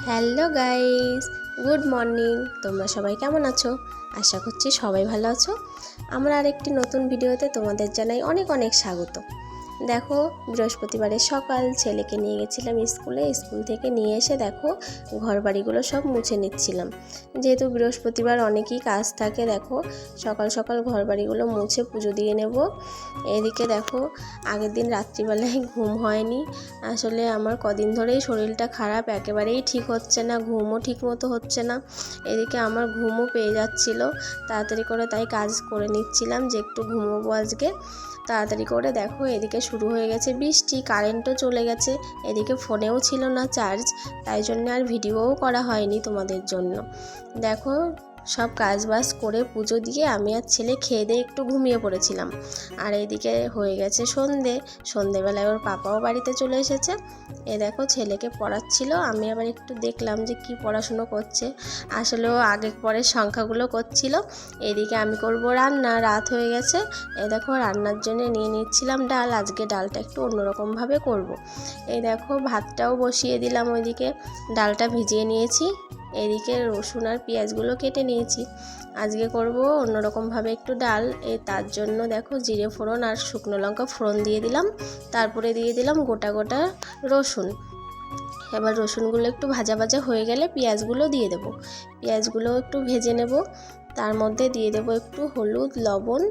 Hello guys, good morning. তোমরা সবাই কেমন আছো? আশা করছি সবাই ভালো আছো। আমরা আরেকটি নতুন ভিডিওতে তোমাদের জানাই অনেক অনেক স্বাগত। দেখো, বৃহস্পতিবারের সকাল ছেলেকে নিয়ে গেছিলাম স্কুল থেকে নিয়ে এসে দেখো ঘর বাড়িগুলো সব মুছে নিচ্ছিলাম। যেহেতু বৃহস্পতিবার অনেকই কাজ থাকে, দেখো সকাল সকাল ঘর বাড়িগুলো মুছে পুজো দিয়ে নেব। এদিকে দেখো, আগের দিন রাত্রিবেলায় ঘুম হয়নি। আসলে আমার কদিন ধরেই শরীরটা খারাপ, একেবারেই ঠিক হচ্ছে না, ঘুমও ঠিক মতো হচ্ছে না। এদিকে আমার ঘুমও পেয়ে যাচ্ছিল, তাড়াতাড়ি করে তাই কাজ করে নিচ্ছিলাম যে একটু ঘুমোবো আজকে। তাড়াতাড়ি করে দেখো এদিকে শুরু হয়ে গেছে বৃষ্টি, কারেন্টও চলে গেছে, এদিকে ফোনেও ছিল না চার্জ, তাই জন্য আর ভিডিওও করা হয়নি তোমাদের জন্য। দেখো সব কাজবাজ করে পুজো দিয়ে আমি আর ছেলে খেয়ে দিয়ে একটু ঘুমিয়ে পড়েছিলাম। আর এইদিকে হয়ে গেছে সন্ধেবেলায় ওর পাপাও বাড়িতে চলে এসেছে। এ দেখো ছেলেকে পড়াচ্ছিল, আমি আবার একটু দেখলাম যে কি পড়াশুনো করছে। আসলে ও আগের পরের সংখ্যাগুলো করছিল। এদিকে আমি করব রান্না, রাত হয়ে গেছে। এই দেখো রান্নার জন্য নিয়ে নিচ্ছিলাম ডাল, আজকে ডালটা একটু অন্যরকমভাবে করব। এই দেখো ভাতটাও বসিয়ে দিলাম, ওইদিকে ডালটা ভিজিয়ে নিয়েছি, এদিকে রসুন আর পেঁয়াজগুলো কেটে নিয়েছি। আজকে করব অন্যরকমভাবে একটু ডাল, তার জন্য দেখো জিরে ফোড়ন আর শুকনো লঙ্কা ফোড়ন দিয়ে দিলাম, তারপরে দিয়ে দিলাম গোটা গোটা রসুন। এবার রসুনগুলো একটু ভাজা ভাজা হয়ে গেলে পেঁয়াজগুলো দিয়ে দেবো, পেঁয়াজগুলো একটু ভেজে নেব। তার মধ্যে দিয়ে দেবো একটু হলুদ লবণ।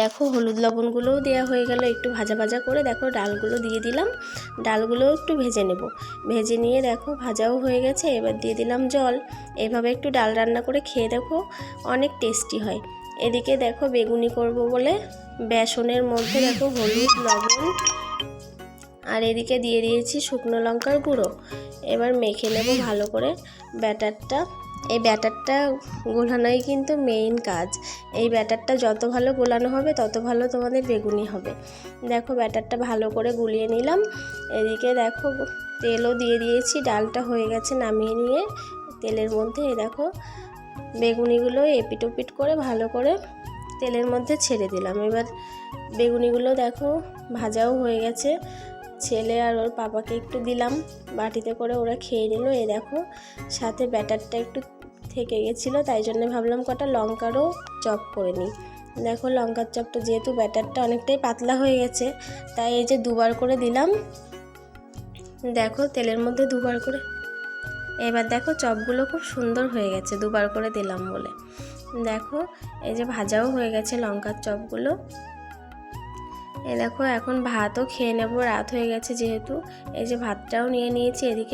দেখো হলুদ লবণগুলোও দেওয়া হয়ে গেল, একটু ভাজা ভাজা করে দেখো ডালগুলো দিয়ে দিলাম, ডালগুলোও একটু ভেজে নেব। ভেজে নিয়ে দেখো ভাজাও হয়ে গেছে, এবার দিয়ে দিলাম জল। এভাবে একটু ডাল রান্না করে খেয়ে দেখো, অনেক টেস্টি হয়। এদিকে দেখো বেগুনি করব বলে বেসনের মধ্যে দেখো হলুদ লবণ আর এদিকে দিয়ে দিয়েছি শুকনো লঙ্কার গুঁড়ো। এবার মেখে নেব ভালো করে ব্যাটারটা। এই ব্যাটারটা গোলানোই কিন্তু মেইন কাজ। এই ব্যাটারটা যত ভালো গোলানো হবে তত ভালো তোমাদের বেগুনি হবে। দেখো ব্যাটারটা ভালো করে গুলিয়ে নিলাম। এদিকে দেখো তেলও দিয়ে দিয়েছি, ডালটা হয়ে গেছে নামিয়ে নিয়ে তেলের মধ্যে দেখো বেগুনিগুলো এপিট ওপিট করে ভালো করে তেলের মধ্যে ছেড়ে দিলাম। এবার বেগুনিগুলো দেখো ভাজাও হয়ে গেছে, ছেলে আর ওর পাপাকে একটু দিলাম বাটিতে করে, ওরা খেয়ে নিল। এই দেখো সাথে ব্যাটারটা একটু থেকে গেছিলো, তাই জন্য ভাবলাম কটা লঙ্কারও চপ করে নিই। দেখো লঙ্কার চপটা যেহেতু ব্যাটারটা অনেকটাই পাতলা হয়ে গেছে, তাই এই যে দুবার করে দিলাম, দেখো তেলের মধ্যে দুবার করে। এবার দেখো চপগুলো খুব সুন্দর হয়ে গেছে দুবার করে দিলাম বলে। দেখো এই যে ভাজাও হয়ে গেছে লঙ্কার চপগুলো। এই দেখো এখন ভাতও খেয়ে নেব, রাত হয়ে গেছে যেহেতু। এই যে ভাতটাও নিয়ে নিয়েছি, এদিকে